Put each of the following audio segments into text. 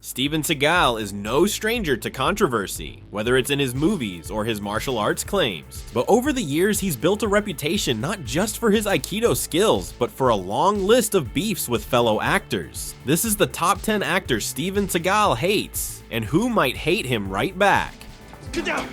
Steven Seagal is no stranger to controversy, whether it's in his movies or his martial arts claims. But over the years, he's built a reputation not just for his Aikido skills, but for a long list of beefs with fellow actors. This is the top 10 actors Steven Seagal hates, and who might hate him right back. Get down!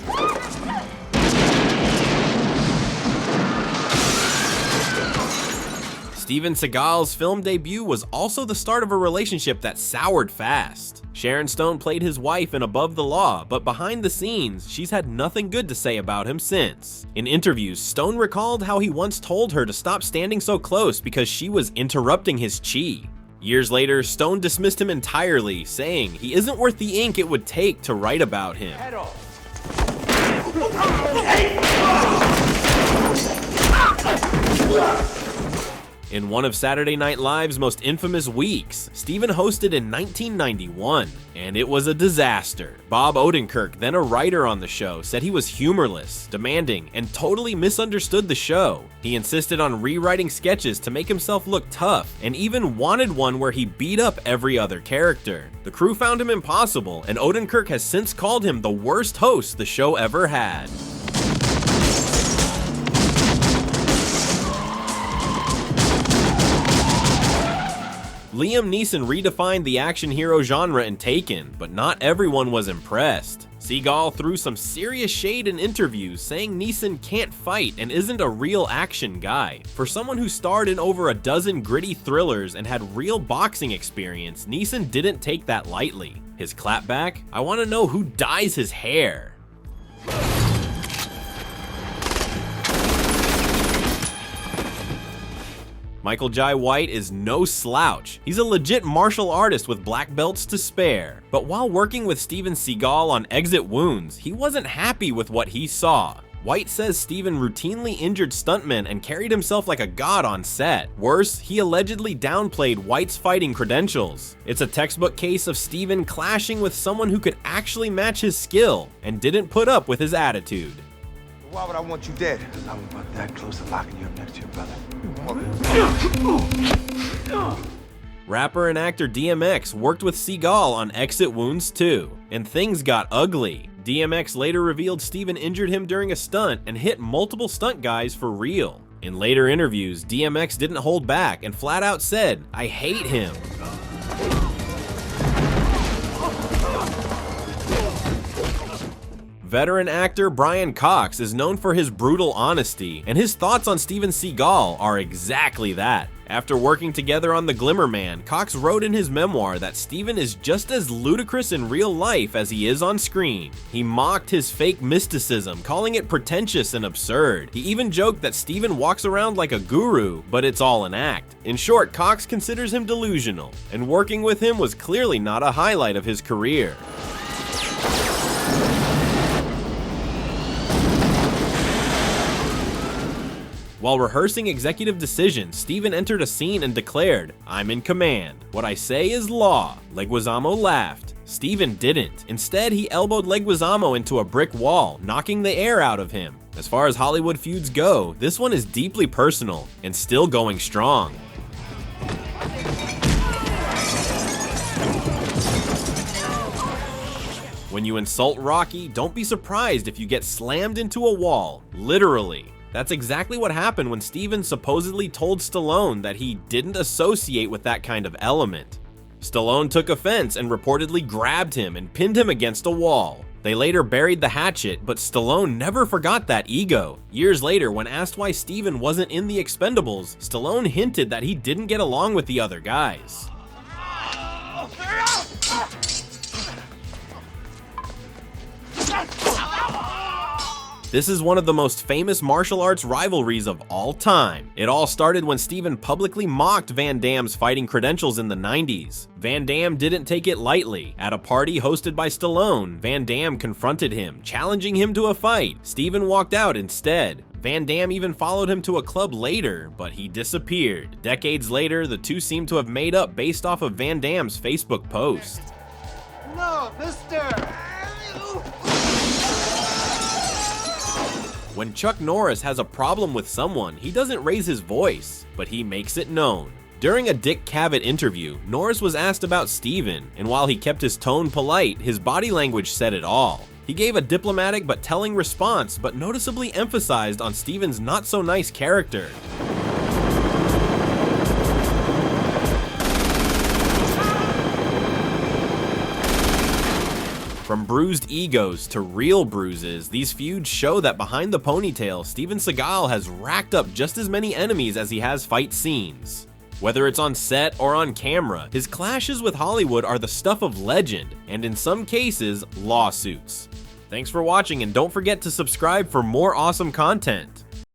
Steven Seagal's film debut was also the start of a relationship that soured fast. Sharon Stone played his wife in Above the Law, but behind the scenes, she's had nothing good to say about him since. In interviews, Stone recalled how he once told her to stop standing so close because she was interrupting his chi. Years later, Stone dismissed him entirely, saying he isn't worth the ink it would take to write about him. In one of Saturday Night Live's most infamous weeks, Steven hosted in 1991, and it was a disaster. Bob Odenkirk, then a writer on the show, said he was humorless, demanding, and totally misunderstood the show. He insisted on rewriting sketches to make himself look tough, and even wanted one where he beat up every other character. The crew found him impossible, and Odenkirk has since called him the worst host the show ever had. Liam Neeson redefined the action hero genre in Taken, but not everyone was impressed. Seagal threw some serious shade in interviews, saying Neeson can't fight and isn't a real action guy. For someone who starred in over a dozen gritty thrillers and had real boxing experience, Neeson didn't take that lightly. His clapback? I want to know who dyes his hair. Michael Jai White is no slouch. He's a legit martial artist with black belts to spare. But while working with Steven Seagal on Exit Wounds, he wasn't happy with what he saw. White says Steven routinely injured stuntmen and carried himself like a god on set. Worse, he allegedly downplayed White's fighting credentials. It's a textbook case of Steven clashing with someone who could actually match his skill and didn't put up with his attitude. Why would I want you dead? Because I'm about that close to locking you up next to your brother. Rapper and actor DMX worked with Seagal on Exit Wounds 2, and things got ugly. DMX later revealed Steven injured him during a stunt and hit multiple stunt guys for real. In later interviews, DMX didn't hold back and flat out said, "I hate him." Veteran actor Brian Cox is known for his brutal honesty, and his thoughts on Steven Seagal are exactly that. After working together on The Glimmer Man, Cox wrote in his memoir that Steven is just as ludicrous in real life as he is on screen. He mocked his fake mysticism, calling it pretentious and absurd. He even joked that Steven walks around like a guru, but it's all an act. In short, Cox considers him delusional, and working with him was clearly not a highlight of his career. While rehearsing Executive Decision, Steven entered a scene and declared, "I'm in command. What I say is law." Leguizamo laughed. Steven didn't. Instead, he elbowed Leguizamo into a brick wall, knocking the air out of him. As far as Hollywood feuds go, this one is deeply personal and still going strong. When you insult Rocky, don't be surprised if you get slammed into a wall, literally. That's exactly what happened when Steven supposedly told Stallone that he didn't associate with that kind of element. Stallone took offense and reportedly grabbed him and pinned him against a wall. They later buried the hatchet, but Stallone never forgot that ego. Years later, when asked why Steven wasn't in The Expendables, Stallone hinted that he didn't get along with the other guys. This is one of the most famous martial arts rivalries of all time. It all started when Steven publicly mocked Van Damme's fighting credentials in the 90s. Van Damme didn't take it lightly. At a party hosted by Stallone, Van Damme confronted him, challenging him to a fight. Steven walked out instead. Van Damme even followed him to a club later, but he disappeared. Decades later, the two seem to have made up based off of Van Damme's Facebook post. No, mister! When Chuck Norris has a problem with someone, he doesn't raise his voice, but he makes it known. During a Dick Cavett interview, Norris was asked about Steven, and while he kept his tone polite, his body language said it all. He gave a diplomatic but telling response, but noticeably emphasized on Steven's not-so-nice character. From bruised egos to real bruises, these feuds show that behind the ponytail, Steven Seagal has racked up just as many enemies as he has fight scenes. Whether it's on set or on camera, his clashes with Hollywood are the stuff of legend, and in some cases, lawsuits. Thanks for watching, and don't forget to subscribe for more awesome content.